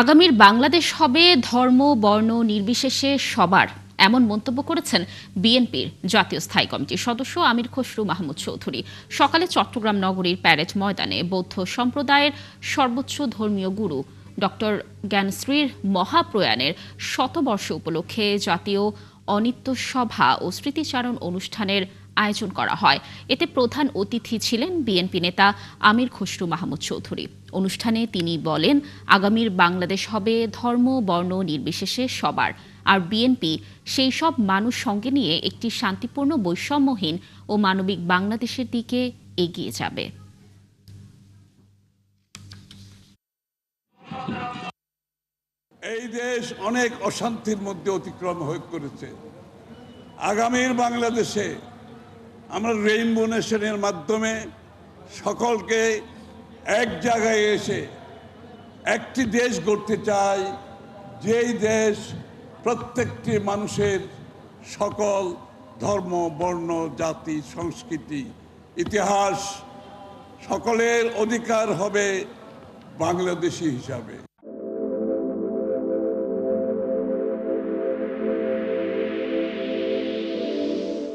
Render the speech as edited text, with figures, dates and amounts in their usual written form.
আগামীর বাংলাদেশ হবে ধর্ম বর্ণ নির্বিশেষে সবার, এমন মন্তব্য করেছেন বিএনপির জাতীয় স্থায়ী কমিটির সদস্য আমির খসরু মাহমুদ চৌধুরী। সকালে চট্টগ্রাম নগরীর প্যারেড ময়দানে বৌদ্ধ সম্প্রদায়ের সর্বোচ্চ ধর্মীয় গুরু ডক্টর জ্ঞানশ্রীর মহাপ্রয়াণের শতবর্ষ উপলক্ষে জাতীয় অনিত্য সভা ও স্মৃতিচারণ অনুষ্ঠানের আয়োজন করা হয়। এতে প্রধান অতিথি ছিলেন বিএনপি নেতা আমির খসরু মাহমুদ চৌধুরী। অনুষ্ঠানে তিনি বলেন, আগামীর বাংলাদেশ হবে ধর্ম বর্ণ নির্বিশেষে সবার, আর বিএনপি সেই সব মানুষ সঙ্গে নিয়ে একটি শান্তিপূর্ণ বৈষম্যহীন ও মানবিক বাংলাদেশের দিকে এগিয়ে যাবে। এই দেশ অনেক অশান্তির মধ্যে অতিক্রম হয়ে করেছে। আগামীর বাংলাদেশে আমরা রেইনবো নেশনের মাধ্যমে সকলকে এক জায়গায় এসে একটি দেশ গড়তে চাই, যেই দেশ প্রত্যেকটি মানুষের সকল ধর্ম বর্ণ জাতি সংস্কৃতি ইতিহাস সকলের অধিকার হবে বাংলাদেশী হিসাবে।